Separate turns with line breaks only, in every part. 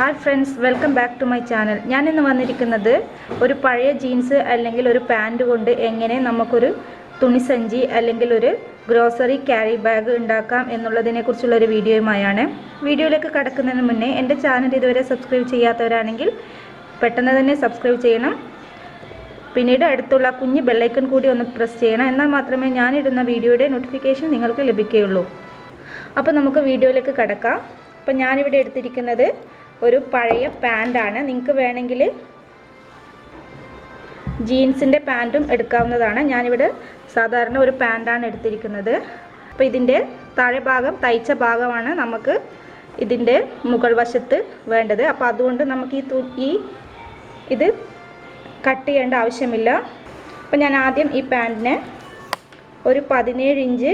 Hi friends, welcome back to my channel. ഞാൻ ഇന്ന് വന്നിരിക്കുന്നത് ഒരു പഴയ ജീൻസ് അല്ലെങ്കിൽ ഒരു പാൻറ് കൊണ്ട് എങ്ങനെ നമുക്കൊരു തുണിസഞ്ചി അല്ലെങ്കിൽ ഒരു ഗ്രോസറി ക്യാരി ബാഗ് ഉണ്ടാക്കാം എന്നുള്ളതിനെക്കുറിച്ചുള്ളൊരു വീഡിയോയുമായാണ്. വീഡിയോയിലേക്ക് കടക്കുന്നതിന് മുന്നേ എൻ്റെ ചാനൽ ഇതുവരെ സബ്സ്ക്രൈബ് ചെയ്യാത്തവരാണെങ്കിൽ പെട്ടെന്ന് തന്നെ സബ്സ്ക്രൈബ് ചെയ്യണം. പിന്നീട് അടുത്തുള്ള കുഞ്ഞ് ബെല്ലൈക്കൺ കൂടി ഒന്ന് പ്രസ് ചെയ്യണം. എന്നാൽ മാത്രമേ ഞാനിടുന്ന വീഡിയോയുടെ നോട്ടിഫിക്കേഷൻ നിങ്ങൾക്ക് ലഭിക്കുകയുള്ളൂ. അപ്പോൾ നമുക്ക് വീഡിയോയിലേക്ക് കടക്കാം. അപ്പോൾ ഞാനിവിടെ എടുത്തിരിക്കുന്നത് ഒരു പഴയ പാൻ്റാണ്. നിങ്ങൾക്ക് വേണമെങ്കിൽ ജീൻസിൻ്റെ പാൻറ്റും എടുക്കാവുന്നതാണ്. ഞാനിവിടെ സാധാരണ ഒരു പാൻ്റാണ് എടുത്തിരിക്കുന്നത്. അപ്പോൾ ഇതിൻ്റെ താഴെ ഭാഗം തയ്ച്ച ഭാഗമാണ് നമുക്ക് ഇതിൻ്റെ മുകൾ വശത്ത് വേണ്ടത്. അപ്പോൾ അതുകൊണ്ട് നമുക്ക് ഇത് കട്ട് ചെയ്യേണ്ട ആവശ്യമില്ല. അപ്പോൾ ഞാൻ ആദ്യം ഈ പാൻറ്റിനെ ഒരു 17 ഇഞ്ച്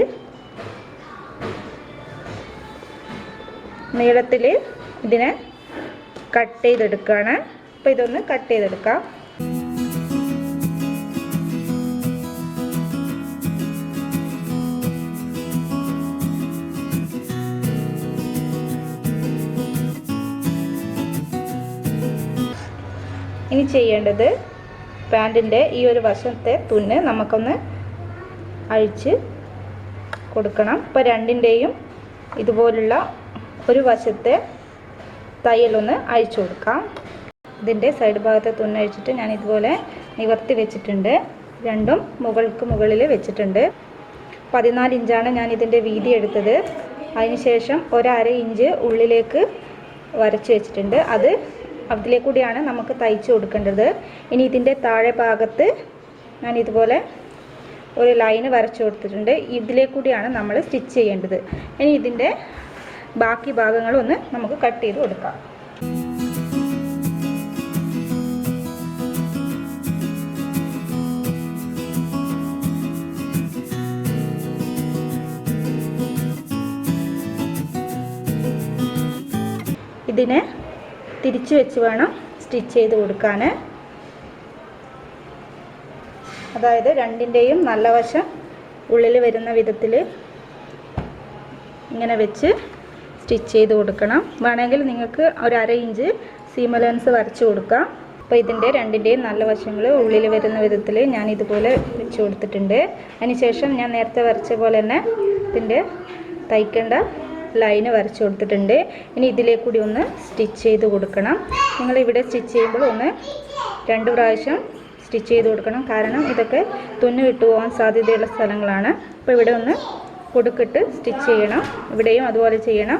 നീളത്തിൽ ഇതിനെ കട്ട് ചെയ്തെടുക്കുകയാണ്. അപ്പോൾ ഇതൊന്ന് കട്ട് ചെയ്തെടുക്കാം. ഇനി ചെയ്യേണ്ടത് പാൻറ്റിൻ്റെ ഈ ഒരു വശത്തെ തുന്ന് നമുക്കൊന്ന് അഴിച്ച് കൊടുക്കണം. അപ്പോൾ രണ്ടിൻ്റെയും ഇതുപോലുള്ള ഒരു വശത്തെ തയ്യലൊന്ന് അഴിച്ചു കൊടുക്കാം. ഇതിൻ്റെ സൈഡ് ഭാഗത്തെ തുന്നഴിച്ചിട്ട് ഞാൻ ഇതുപോലെ നിവർത്തി വെച്ചിട്ടുണ്ട്. രണ്ടും മുകളിൽ വെച്ചിട്ടുണ്ട്. 14 ഇഞ്ചാണ് ഞാൻ ഇതിൻ്റെ വീതി എടുത്തത്. അതിനുശേഷം 1/2 ഇഞ്ച് ഉള്ളിലേക്ക് വരച്ച് വെച്ചിട്ടുണ്ട്. അതിലേക്കൂടിയാണ് നമുക്ക് തയ്ച്ചു കൊടുക്കേണ്ടത്. ഇനി ഇതിൻ്റെ താഴെ ഭാഗത്ത് ഞാൻ ഇതുപോലെ ഒരു ലൈന് വരച്ചു കൊടുത്തിട്ടുണ്ട്. ഇതിലേക്കൂടിയാണ് നമ്മൾ സ്റ്റിച്ച് ചെയ്യേണ്ടത്. ഇനി ഇതിൻ്റെ ബാക്കി ഭാഗങ്ങളൊന്ന് നമുക്ക് കട്ട് ചെയ്ത് കൊടുക്കാം. ഇതിനെ തിരിച്ചു വെച്ച് വേണം സ്റ്റിച്ച് ചെയ്ത് കൊടുക്കാൻ. അതായത് രണ്ടിൻ്റെയും നല്ല വശം ഉള്ളിൽ വരുന്ന വിധത്തിൽ ഇങ്ങനെ വെച്ച് സ്റ്റിച്ച് ചെയ്ത് കൊടുക്കണം. വേണമെങ്കിൽ നിങ്ങൾക്ക് 1/2 ഇഞ്ച് സീം അലവൻസ് വരച്ച് കൊടുക്കാം. അപ്പോൾ ഇതിൻ്റെ രണ്ടിൻ്റെയും നല്ല വശങ്ങൾ ഉള്ളിൽ വരുന്ന വിധത്തിൽ ഞാൻ ഇതുപോലെ വെച്ച് കൊടുത്തിട്ടുണ്ട്. അതിനുശേഷം ഞാൻ നേരത്തെ വരച്ച പോലെ തന്നെ ഇതിൻ്റെ തയ്ക്കേണ്ട ലൈന് വരച്ച് കൊടുത്തിട്ടുണ്ട്. ഇനി ഇതിലേക്കൂടി ഒന്ന് സ്റ്റിച്ച് ചെയ്ത് കൊടുക്കണം. നിങ്ങളിവിടെ സ്റ്റിച്ച് ചെയ്യുമ്പോൾ 2 പ്രാവശ്യം സ്റ്റിച്ച് ചെയ്ത് കൊടുക്കണം. കാരണം ഇതൊക്കെ തുന്നു വിട്ടുപോകാൻ സാധ്യതയുള്ള സ്ഥലങ്ങളാണ്. അപ്പോൾ ഇവിടെ ഒന്ന് കൊടുക്കിട്ട് സ്റ്റിച്ച് ചെയ്യണം. ഇവിടെയും അതുപോലെ ചെയ്യണം.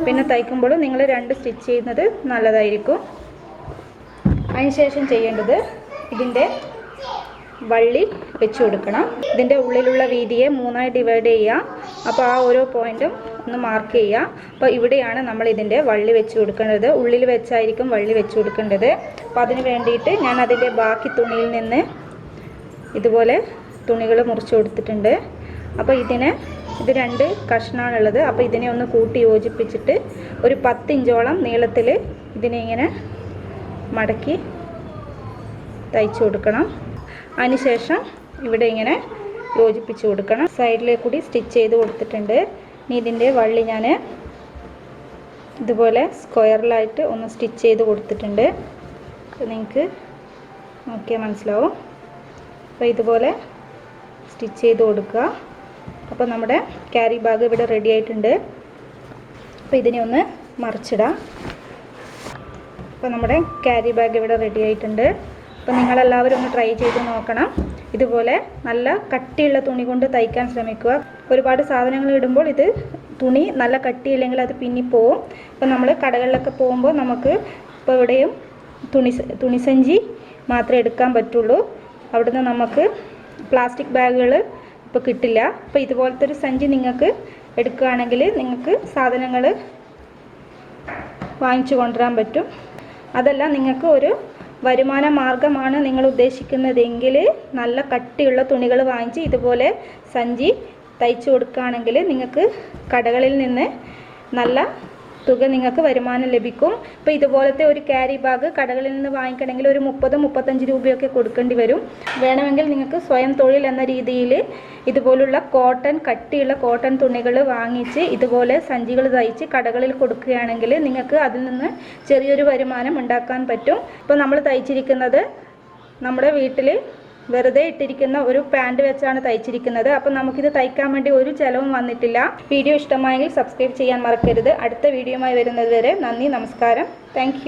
പിന്നെ തയ്ക്കുമ്പോൾ നിങ്ങൾ 2 സ്റ്റിച്ച് ചെയ്യുന്നത് നല്ലതായിരിക്കും. അതിനുശേഷം ചെയ്യേണ്ടത് ഇതിൻ്റെ വള്ളി വെച്ച് കൊടുക്കണം. ഇതിൻ്റെ ഉള്ളിലുള്ള വീതിയെ 3ആയി ഡിവൈഡ് ചെയ്യുക. അപ്പോൾ ആ ഓരോ പോയിൻറ്റും ഒന്ന് മാർക്ക് ചെയ്യുക. അപ്പോൾ ഇവിടെയാണ് നമ്മൾ ഇതിൻ്റെ വള്ളി വെച്ച് കൊടുക്കേണ്ടത്. ഉള്ളിൽ വെച്ചായിരിക്കും വള്ളി വെച്ച് കൊടുക്കേണ്ടത്. അപ്പോൾ അതിന് വേണ്ടിയിട്ട് ഞാൻ അതിൻ്റെ ബാക്കി തുണിയിൽ നിന്ന് ഇതുപോലെ തുണികൾ മുറിച്ച് കൊടുത്തിട്ടുണ്ട്. അപ്പോൾ ഇത് 2 കഷ്ണമാണുള്ളത്. അപ്പോൾ ഇതിനെ ഒന്ന് കൂട്ടി യോജിപ്പിച്ചിട്ട് ഒരു 10 ഇഞ്ചോളം നീളത്തിൽ ഇതിനെ ഇങ്ങനെ മടക്കി തയ്ച്ചു കൊടുക്കണം. അതിനുശേഷം ഇവിടെ ഇങ്ങനെ യോജിപ്പിച്ച് കൊടുക്കണം. സൈഡിലേക്ക് കൂടി സ്റ്റിച്ച് ചെയ്ത് കൊടുത്തിട്ടുണ്ട്. ഇനി ഇതിൻ്റെ വള്ളി ഞാൻ ഇതുപോലെ സ്ക്വയറിലായിട്ട് ഒന്ന് സ്റ്റിച്ച് ചെയ്ത് കൊടുത്തിട്ടുണ്ട്. നിങ്ങൾക്ക് നോക്കിയാൽ മനസ്സിലാവും. അപ്പോൾ ഇതുപോലെ സ്റ്റിച്ച് ചെയ്ത് കൊടുക്കുക. അപ്പോൾ നമ്മുടെ ക്യാരി ബാഗ് ഇവിടെ റെഡി ആയിട്ടുണ്ട്. അപ്പോൾ ഇതിനെ ഒന്ന് മറിച്ചിടാം. അപ്പോൾ നമ്മുടെ ക്യാരി ബാഗ് ഇവിടെ റെഡി ആയിട്ടുണ്ട്. അപ്പോൾ നിങ്ങളെല്ലാവരും ഒന്ന് ട്രൈ ചെയ്ത് നോക്കണം. ഇതുപോലെ നല്ല കട്ടിയുള്ള തുണി കൊണ്ട് തയ്ക്കാൻ ശ്രമിക്കുക. ഒരുപാട് സാധനങ്ങൾ ഇടുമ്പോൾ ഇത് തുണി നല്ല കട്ടിയില്ലെങ്കിൽ അത് പിന്നിപ്പോവും. അപ്പോൾ നമ്മൾ കടകളിലൊക്കെ പോകുമ്പോൾ നമുക്ക് ഇപ്പോൾ ഇവിടെയും തുണിസഞ്ചി മാത്രമേ എടുക്കാൻ പറ്റുള്ളൂ. അവിടുന്ന് നമുക്ക് പ്ലാസ്റ്റിക് ബാഗുകൾ ഇപ്പോൾ കിട്ടില്ല. അപ്പോൾ ഇതുപോലത്തെ ഒരു സഞ്ചി നിങ്ങൾക്ക് എടുക്കുകയാണെങ്കിൽ നിങ്ങൾക്ക് സാധനങ്ങൾ വാങ്ങിച്ചു കൊണ്ടുവരാൻ പറ്റും. അതല്ല നിങ്ങൾക്ക് ഒരു വരുമാന മാർഗമാണ് നിങ്ങൾ ഉദ്ദേശിക്കുന്നതെങ്കിൽ നല്ല കട്ടിയുള്ള തുണികൾ വാങ്ങിച്ച് ഇതുപോലെ സഞ്ചി തയ്ച്ചു കൊടുക്കുകയാണെങ്കിൽ നിങ്ങൾക്ക് കടകളിൽ നിന്ന് നല്ല തുക നിങ്ങൾക്ക് വരുമാനം ലഭിക്കും. അപ്പോൾ ഇതുപോലത്തെ ഒരു ക്യാരി ബാഗ് കടകളിൽ നിന്ന് വാങ്ങിക്കണമെങ്കിൽ ഒരു 30-35 രൂപയൊക്കെ കൊടുക്കേണ്ടി വരും. വേണമെങ്കിൽ നിങ്ങൾക്ക് സ്വയം തൊഴിൽ എന്ന രീതിയിൽ ഇതുപോലുള്ള കട്ടിയുള്ള കോട്ടൺ തുണികൾ വാങ്ങിച്ച് ഇതുപോലെ സഞ്ചികൾ തയ്ച്ച് കടകളിൽ കൊടുക്കുകയാണെങ്കിൽ നിങ്ങൾക്ക് അതിൽ നിന്ന് ചെറിയൊരു വരുമാനം ഉണ്ടാക്കാൻ പറ്റും. ഇപ്പോൾ നമ്മൾ തയ്ച്ചിരിക്കുന്നത് നമ്മുടെ വീട്ടിൽ വെറുതെ ഇട്ടിരിക്കുന്ന ഒരു പാൻറ് വെച്ചാണ് തയ്ച്ചിരിക്കുന്നത്. അപ്പം നമുക്കിത് തയ്ക്കാൻ വേണ്ടി ഒരു ചിലവും വന്നിട്ടില്ല. വീഡിയോ ഇഷ്ടമായെങ്കിൽ സബ്സ്ക്രൈബ് ചെയ്യാൻ മറക്കരുത്. അടുത്ത വീഡിയോയുമായി വരുന്നത് വരെ നന്ദി, നമസ്കാരം. താങ്ക്